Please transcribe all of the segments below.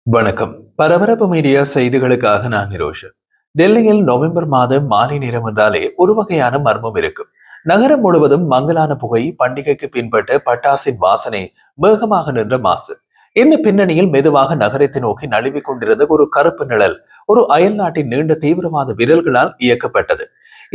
வணக்கம். பரபரப்பு மீடியா செய்திகளுக்காக நான் நிரோஷன். டெல்லியில் நவம்பர் மாதம் மாலை நேரம் என்றாலே ஒரு வகையான மர்மம் இருக்கும். நகரம் முழுவதும் மங்கலான புகை, பண்டிகைக்கு பின்பட்ட பட்டாசின் வாசனை, வேகமாக நின்ற மாசு. இந்த பின்னணியில் மெதுவாக நகரத்தை நோக்கி நழுவிக் கொண்டிருந்த ஒரு கருப்பு நிழல் ஒரு அயல் நாட்டின் நீண்ட தீவிரவாத விரல்களால் இயக்கப்பட்டது.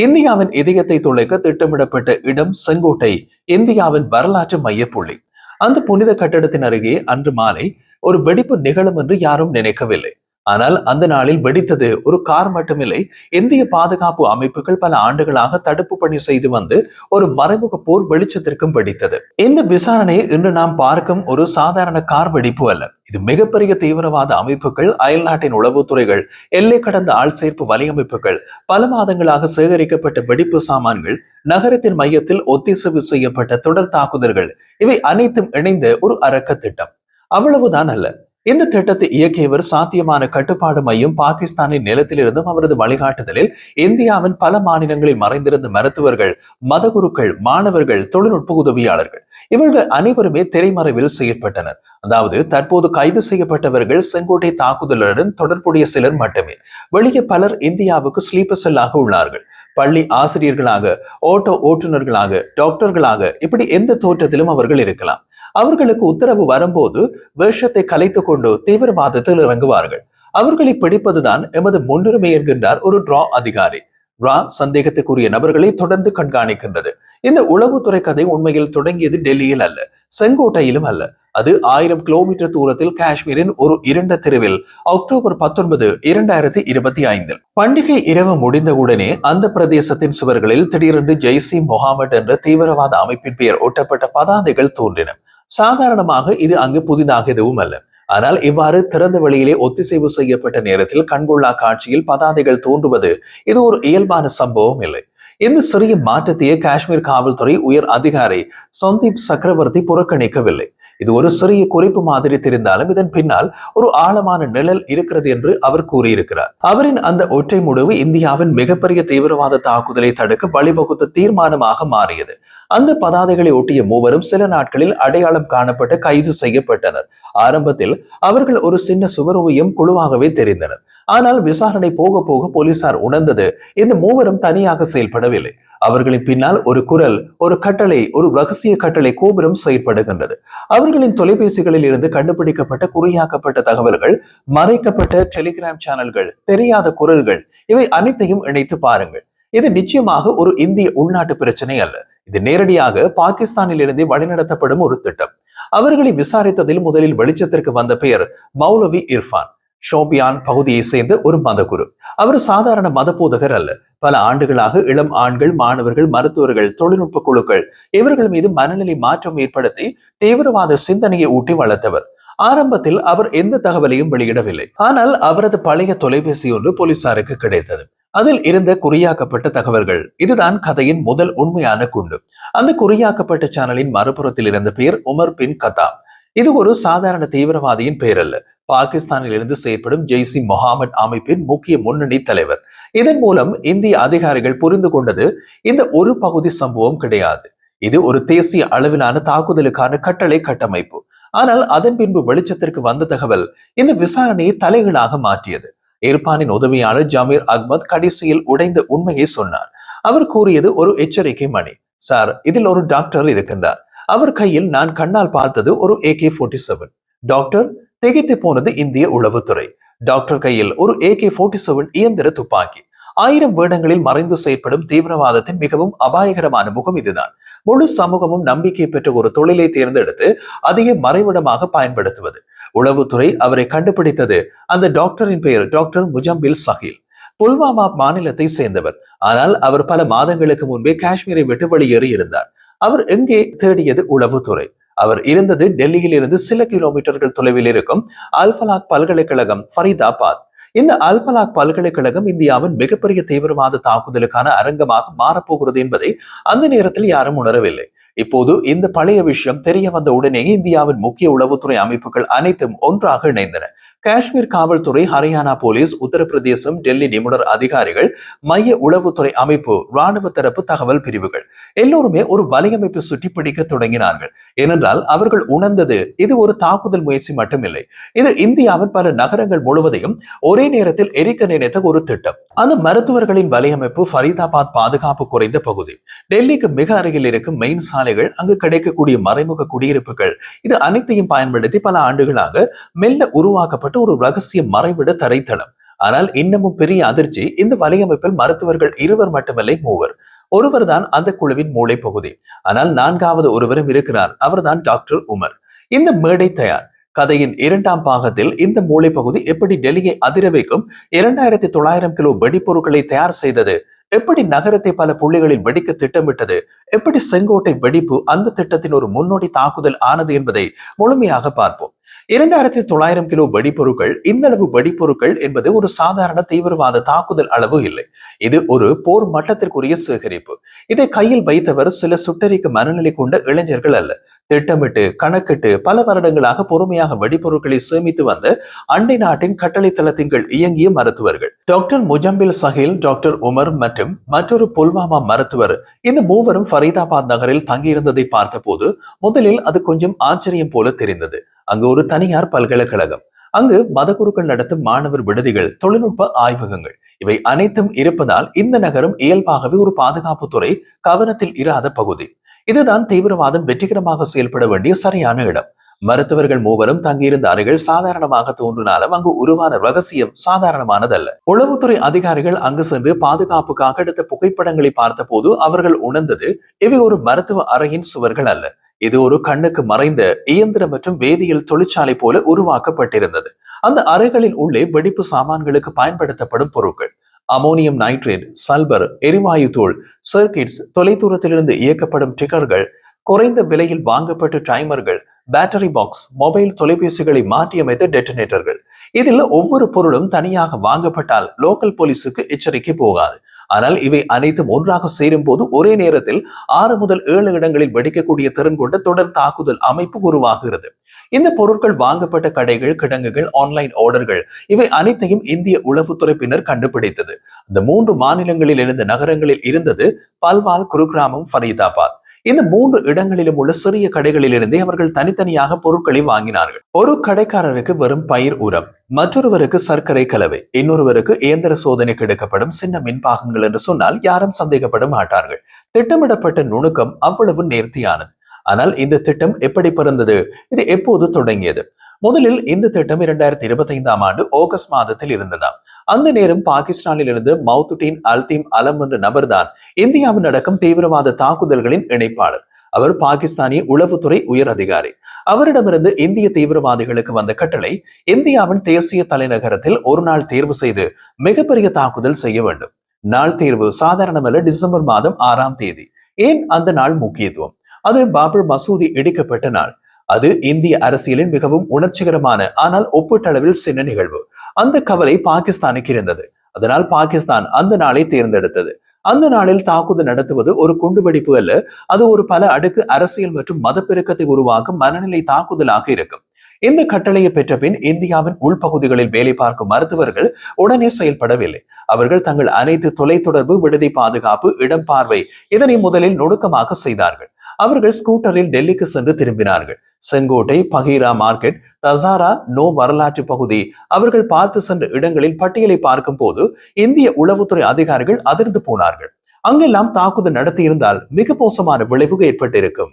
இந்தியாவின் இதயத்தை துளைக்க திட்டமிடப்பட்ட இடம் செங்கோட்டை, இந்தியாவின் வரலாற்று மையப்புள்ளி. அந்த புனித கட்டடத்தின் அருகே அன்று மாலை ஒரு வெடிப்பு நிகழும் என்று யாரும் நினைக்கவில்லை. ஆனால் அந்த நாளில் வெடித்தது ஒரு கார் மட்டுமில்லை. இந்திய பாதுகாப்பு அமைப்புகள் பல ஆண்டுகளாக தடுப்பு பணி செய்து வந்து ஒரு மறைமுக போர் வெளிச்சத்திற்கும் வெடித்தது. இந்த விசாரணை இன்று நாம் பார்க்கும் ஒரு சாதாரண கார் வெடிப்பு அல்ல. இது மிகப்பெரிய தீவிரவாத அமைப்புகள், அயல்நாட்டின் உளவுத்துறைகள், எல்லை கடந்த ஆள் சேர்ப்பு வலையமைப்புகள், பல மாதங்களாக சேகரிக்கப்பட்ட வெடிப்பு சாமான்கள், நகரத்தின் மையத்தில் ஒத்திசைவு செய்யப்பட்ட தொடர் தாக்குதல்கள், இவை அனைத்தும் இணைந்த ஒரு அரக்க திட்டம். அவ்வளவுதான் அல்ல. இந்த திட்டத்தை இயக்கியவர் சாத்தியமான கட்டுப்பாடு மையம் பாகிஸ்தானின் நிலத்திலிருந்தும் அவரது வழிகாட்டுதலில் இந்தியாவின் பல மாநிலங்களில் மறைந்திருந்த மருத்துவர்கள், மதகுருக்கள், மாணவர்கள், தொழில்நுட்ப உதவியாளர்கள், இவர்கள் அனைவருமே திரைமறைவில் செயற்பட்டனர். அதாவது தற்போது கைது செய்யப்பட்டவர்கள் செங்கோட்டை தாக்குதலுடன் தொடர்புடைய சிலர் மட்டுமே. வெளியே பலர் இந்தியாவுக்கு ஸ்லீப்பர் செல்லாக உள்ளார்கள். பள்ளி ஆசிரியர்களாக, ஓட்டோ ஓட்டுநர்களாக, டாக்டர்களாக, இப்படி எந்த தோற்றத்திலும் அவர்கள் இருக்கலாம். அவர்களுக்கு உத்தரவு வரும்போது வேஷத்தை கலைத்துக் கொண்டு தீவிரவாதத்தில் இறங்குவார்கள். அவர்களை பிடிப்பதுதான் எமது முன்னுரிமை என்கின்றார் ஒரு டிரா அதிகாரி. டிரா சந்தேகத்துக்குரிய நபர்களை தொடர்ந்து கண்காணிக்கின்றது. இந்த உளவுத்துறை கதை உண்மையில் தொடங்கியது டெல்லியில் அல்ல, செங்கோட்டையிலும் அல்ல. அது 1000 கிலோமீட்டர் தூரத்தில் காஷ்மீரின் ஒரு இருண்ட தெருவில் அக்டோபர் 19, 2025 பண்டிகை இரவு முடிந்தவுடனே அந்த பிரதேசத்தின் சுவர்களில் திடீரென்று ஜெய்சி முகமது என்ற தீவிரவாத அமைப்பின் பெயர் ஒட்டப்பட்ட பதாதைகள் தோன்றின. சாதாரணமாக இது அங்கு புதிதாக எதுவும் அல்ல. ஆனால் இவ்வாறு திறந்த வெளியிலே ஒத்திசைவு செய்யப்பட்ட நேரத்தில் கண்கொள்ளா காட்சியில் பதாதைகள் தோன்றுவது இது ஒரு இயல்பான சம்பவம் இல்லை. இந்த சிறிய மாற்றத்தையே காஷ்மீர் காவல்துறை உயர் அதிகாரி சந்தீப் சக்கரவர்த்தி புறக்கணிக்கவில்லை. இது ஒரு சிறிய குறிப்பு மாதிரி தெரிந்தாலும் இதன் பின்னால் ஒரு ஆழமான நிழல் இருக்கிறது என்று அவர் கூறியிருக்கிறார். அவரின் அந்த ஒற்றை முடிவு இந்தியாவின் மிகப்பெரிய தீவிரவாத தாக்குதலை தடுக்க வழிவகுத்த தீர்மானமாக மாறியது. அந்த பதாதைகளை ஒட்டிய மூவரும் சில நாட்களில் அடையாளம் காணப்பட்டு கைது செய்யப்பட்டனர். ஆரம்பத்தில் அவர்கள் ஒரு சின்ன சுவரோவியம் குழுவாகவே தெரிந்தனர். ஆனால் விசாரணை போக போக போலீசார் உணர்ந்தது இந்த மூவரும் தனியாக செயல்படவில்லை. அவர்களின் பின்னால் ஒரு குரல், ஒரு கட்டளை, ஒரு ரகசிய கட்டளை கோபுரம் செயல்படுகின்றது. அவர்களின் தொலைபேசிகளில் இருந்து கண்டுபிடிக்கப்பட்ட குறியாக்கப்பட்ட தகவல்கள், மறைக்கப்பட்ட டெலிகிராம் சேனல்கள், தெரியாத குரல்கள், இவை அனைத்தையும் இணைத்து பாருங்கள். இது நிச்சயமாக ஒரு இந்திய உள்நாட்டு பிரச்சனை அல்ல. இது நேரடியாக பாகிஸ்தானில் இருந்தே வழிநடத்தப்படும் ஒரு திட்டம். அவர்களை விசாரித்ததில் முதலில் வெளிச்சத்திற்கு வந்த பெயர் மௌலவி இர்ஃபான். ஷோபியான் பகுதியை சேர்ந்த ஒரு மதகுரு. அவர் சாதாரண மத போதகர் அல்ல. பல ஆண்டுகளாக இளம் ஆண்கள், மாணவர்கள், மருத்துவர்கள், தொழில்நுட்ப குழுக்கள் இவர்கள் மீது மனநிலை மாற்றம் ஏற்படுத்தி தீவிரவாத சிந்தனையை ஊட்டி வளர்த்தவர். ஆரம்பத்தில் அவர் எந்த தகவலையும் வெளியிடவில்லை. ஆனால் அவரது பழைய தொலைபேசி ஒன்று போலீசாருக்கு கிடைத்தது. அதில் இருந்த குறியாக்கப்பட்ட தகவல்கள். இதுதான் கதையின் முதல் உண்மையான குண்டு. அந்த குறியாக்கப்பட்ட சேனலின் மறுபுறத்தில் இருந்த பெயர் உமர் பின் கத்தாப். இது ஒரு சாதாரண தீவிரவாதியின் பெயர் அல்ல. பாகிஸ்தானில் இருந்து செயற்படும் ஜெய்சி முகமது அமைப்பின் முக்கிய முன்னணி தலைவர். இதன் மூலம் இந்திய அதிகாரிகள் புரிந்து கொண்டது இந்த ஒரு பகுதி சம்பவம் கிடையாது. இது ஒரு தேசிய அளவிலான தாக்குதலுக்கான கட்டளை கட்டமைப்பு. ஆனால் அதன் பின்பு வெளிச்சத்திற்கு வந்த தகவல் இந்த விசாரணையை தலைகளாக மாற்றியது. இர்பானின் உதவியாளர் ஜமீர் அஹ்மத் கடைசியில் உடைந்த உண்மையை சொன்னார். அவர் கூறியது ஒரு எச்சரிக்கை மணி. சார், இதில் ஒரு டாக்டர் இருக்கின்றார். அவர் கையில் நான் கண்ணால் பார்த்தது ஒரு AK-47. டாக்டர், திகைத்து போனது இந்திய உளவுத்துறை. டாக்டர் கையில் ஒரு AK-47 இயந்திர துப்பாக்கி. 1000 வேடங்களில் மறைந்து செயற்படும் தீவிரவாதத்தின் மிகவும் அபாயகரமான முகம் இதுதான். முழு சமூகமும் நம்பிக்கை பெற்ற ஒரு தொழிலை தேர்ந்தெடுத்து அதையே மறைவிடமாக பயன்படுத்துவது. உளவுத்துறை அவரை கண்டுபிடித்தது. அந்த டாக்டரின் பெயர் டாக்டர் முஜம்பில் சஹில். புல்வாமா மாநிலத்தை சேர்ந்தவர். ஆனால் அவர் பல மாதங்களுக்கு முன்பே காஷ்மீரை விட்டு வெளியேறி இருந்தார். அவர் எங்கே தேடியது உளவுத்துறை. அவர் இருந்தது டெல்லியில் இருந்து சில கிலோமீட்டர்கள் தொலைவில் இருக்கும் அல்பலாக் பல்கலைக்கழகம், ஃபரிதாபாத். இந்த அல்பலாக் பல்கலைக்கழகம் இந்தியாவின் மிகப்பெரிய தீவிரவாத தாக்குதலுக்கான அரங்கமாக மாறப்போகிறது என்பதை அந்த நேரத்தில் யாரும் உணரவில்லை. இப்போது இந்த பழைய விஷயம் தெரிய வந்த உடனேயே இந்தியாவின் முக்கிய உளவுத்துறை அமைப்புகள் அனைத்தும் ஒன்றாக இணைந்தன. காஷ்மீர் காவல்துறை, ஹரியானா போலீஸ், உத்தரப்பிரதேசம், டெல்லி நிபுணர் அதிகாரிகள், மைய உளவுத்துறை அமைப்பு, ராணுவ தரப்பு தகவல் பிரிவுகள், எல்லோருமே ஒரு வலையமைப்பு சுற்றி பிடிக்க தொடங்கினார்கள். ஏனென்றால் அவர்கள் உணர்ந்தது இது ஒரு தாக்குதல் முயற்சி மட்டுமில்லை, இது இந்தியாவின் பல நகரங்கள் முழுவதையும் ஒரே நேரத்தில் எரிக்க நினைத்த ஒரு திட்டம். அந்த மருத்துவர்களின் வலையமைப்பு ஃபரீதாபாத் பாதுகாப்பு குறைந்த பகுதி, டெல்லிக்கு மிக அருகில் இருக்கும் மெயின் சாலைகள், அங்கு கிடைக்கக்கூடிய மறைமுக குடியிருப்புகள், இது அனைத்தையும் பயன்படுத்தி பல ஆண்டுகளாக மெல்ல உருவாக்கப்பட்ட ஒரு ரகசிய மறைவிட தரைத்தளம். ஆனால் இன்னமும் பெரிய அதிர்ச்சி, இந்த வலையமைப்பில் மருத்துவர்கள் இருவர் மட்டுமல்ல, மூவர். ஒருவர் தான் அந்த குழுவின் மூளை பகுதி. ஆனால் நான்காவது ஒருவரும் இருக்கிறார். அவர்தான் டாக்டர் உமர். இந்த மேடை தயார். கதையின் இரண்டாம் பாகத்தில் இந்த மூளை பகுதி எப்படி டெல்லியை அதிர வைக்கும் 2900 கிலோ வெடிப்பொருட்களை தயார் செய்தது, எப்படி நகரத்தை பல புள்ளிகளில் வெடிக்க திட்டமிட்டது, எப்படி செங்கோட்டை வெடிப்பு அந்த திட்டத்தின் ஒரு முன்னோடி தாக்குதல் ஆனது என்பதை முழுமையாக பார்ப்போம். 2900 கிலோ வெடிப்பொருட்கள், இந்த அளவு வெடிப்பொருட்கள் என்பது ஒரு சாதாரண தீவிரவாத தாக்குதல் அளவு இல்லை. இது ஒரு போர் மட்டத்திற்குரிய சேகரிப்பு. இதை கையில் வைத்தவர் சில சுட்டரிக்க மனநிலை கொண்ட இளைஞர்கள் அல்ல. திட்டமிட்டு கணக்கிட்டு பல வருடங்களாக பொறுமையாக வெடிப்பொருட்களை சேமித்து வந்த அண்டை நாட்டின் கட்டளை தளத்தின் கீழ் இயங்கிய மருத்துவர்கள். டாக்டர் முஜம்பில் சஹில், டாக்டர் உமர் மற்றும் மற்றொரு புல்வாமா மருத்துவர், இந்த மூவரும் ஃபரீதாபாத் நகரில் தங்கியிருந்ததை பார்த்த போது முதலில் அது கொஞ்சம் ஆச்சரியம் போல தெரிந்தது. அங்கு ஒரு தனியார் பல்கலைக்கழகம், அங்கு மதகுருக்கள் நடத்தும் மாணவர் விடுதிகள், தொழில்நுட்ப ஆய்வகங்கள், இவை அனைத்தும் இருப்பதால் இந்த நகரம் இயல்பாகவே ஒரு பாதுகாப்பு துறை கவனத்தில் இராத பகுதி. இதுதான் தீவிரவாதம் வெற்றிகரமாக செயல்பட வேண்டிய சரியான இடம். மருத்துவர்கள் மூவரும் தங்கியிருந்த அறைகள் சாதாரணமாக தோன்றினாலும் அங்கு உருவான ரகசியம் சாதாரணமானதல்ல. உளவுத்துறை அதிகாரிகள் அங்கு சென்று பாதுகாப்புக்காக எடுத்த புகைப்படங்களை பார்த்த போது அவர்கள் உணர்ந்தது, இவை ஒரு மருத்துவ அறையின் சுவர்கள் அல்ல, இது ஒரு கண்ணுக்கு மறைந்த இயந்திர மற்றும் வேதியியல் தொழிற்சாலை போல உருவாக்கப்பட்டிருந்தது. அந்த அறைகளின் உள்ளே வெடிப்பு சாமான்களுக்கு பயன்படுத்தப்படும் பொருட்கள், அமோனியம் நைட்ரேட், சல்பர், எரிவாயு தூள், சர்க்கிட்ஸ், தொலைதூரத்திலிருந்து இயக்கப்படும் ட்ரிகர்கள், குறைந்த விலையில் வாங்கப்பட்ட டைமர்கள், பேட்டரி பாக்ஸ், மொபைல் தொலைபேசிகளை மாற்றியமைத்த டெட்டனேட்டர்கள். இதில் ஒவ்வொரு பொருளும் தனியாக வாங்கப்பட்டால் லோக்கல் போலீஸுக்கு எச்சரிக்கை போகாது. ஆனால் இவை அனைத்தும் ஒன்றாக சேரும் போது ஒரே நேரத்தில் 6 முதல் 7 இடங்களில் வெடிக்கக்கூடிய திறன் கொண்ட தொடர் தாக்குதல் அமைப்பு உருவாகிறது. இந்த பொருட்கள் வாங்கப்பட்ட கடைகள், கிடங்குகள், ஆன்லைன் ஆர்டர்கள், இவை அனைத்தையும் இந்திய உளவுத்துறை பின்னர் கண்டுபிடித்தது. இந்த 3 மாநிலங்களில் இருந்த நகரங்களில் இருந்தது பல்வால், குருகிராமம், ஃபரீதாபாத். இந்த 3 இடங்களிலும் உள்ள சிறிய கடைகளில் இருந்தே அவர்கள் தனித்தனியாக பொருட்களை வாங்கினார்கள். ஒரு கடைக்காரருக்கு வெறும் பயிர் உரம், மற்றொருவருக்கு சர்க்கரை கலவை, இன்னொருவருக்கு இயந்திர சோதனைக்கு எடுக்கப்படும் சின்ன மின்பாகங்கள் என்று சொன்னால் யாரும் சந்தேகப்பட மாட்டார்கள். திட்டமிடப்பட்ட நுணுக்கம் அவ்வளவு நேர்த்தியானது. ஆனால் இந்த திட்டம் எப்படி பிறந்தது, இது எப்போது தொடங்கியது? முதலில் இந்த திட்டம் 2025ஆம் ஆண்டு ஆகஸ்ட் மாதத்தில் இருந்ததாம். அந்த நேரம் பாகிஸ்தானில் இருந்து மௌதுடீன் அல்தீம் அலம் என்ற நபர்தான் இந்தியாவில் நடக்கும் தீவிரவாத தாக்குதல்களின் இணைப்பாளர். அவர் பாகிஸ்தானிய உளவுத்துறை உயர் அதிகாரி. அவரிடமிருந்து இந்திய தீவிரவாதிகளுக்கு வந்த கட்டளை, இந்தியாவின் தேசிய தலைநகரத்தில் ஒரு நாள் தேர்வு செய்து மிகப்பெரிய தாக்குதல் செய்ய வேண்டும். நாள் தேர்வு சாதாரணமல்ல, டிசம்பர் மாதம் 6ஆம் தேதி. ஏன் அந்த நாள் முக்கியத்துவம்? அது பாபர் மசூதி இடிக்கப்பட்ட நாள். அது இந்திய அரசியலின் மிகவும் உணர்ச்சிகரமான ஆனால் ஒப்பீட்டளவில் சின்ன நிகழ்வு. அந்த கவலை பாகிஸ்தானுக்கு இருந்தது. அதனால் பாகிஸ்தான் அந்த நாளை தேர்ந்தெடுத்தது. அந்த நாளில் தாக்குதல் நடத்துவது ஒரு குண்டுவெடிப்பு அல்ல, அது ஒரு பல அடுக்கு அரசியல் மற்றும் மதப்பெருக்கத்தை உருவாக்கும் மனநிலை தாக்குதலாக இருக்கும். இந்த கட்டளையை பெற்ற பின் இந்தியாவின் உள்பகுதிகளில் வேலை பார்க்கும் மருத்துவர்கள் உடனே செயல்படவில்லை. அவர்கள் தங்கள் அனைத்து தொலைத்தொடர்பு, விடுதி பாதுகாப்பு, இடம் பார்வை, இதனை முதலில் நுணுக்கமாக செய்தார்கள். அவர்கள் ஸ்கூட்டரில் டெல்லிக்கு சென்று திரும்பினார்கள். செங்கோட்டை, பஹீரா மார்க்கெட், தசாரா, நோ வரலாற்று பகுதி, அவர்கள் பார்த்து சென்ற இடங்களில் பட்டியலை பார்க்கும் போது இந்திய உளவுத்துறை அதிகாரிகள் அதிர்ந்து போனார்கள். அங்கெல்லாம் தாக்குதல் நடத்தியிருந்தால் மிக மோசமான விளைவு ஏற்பட்டிருக்கும்.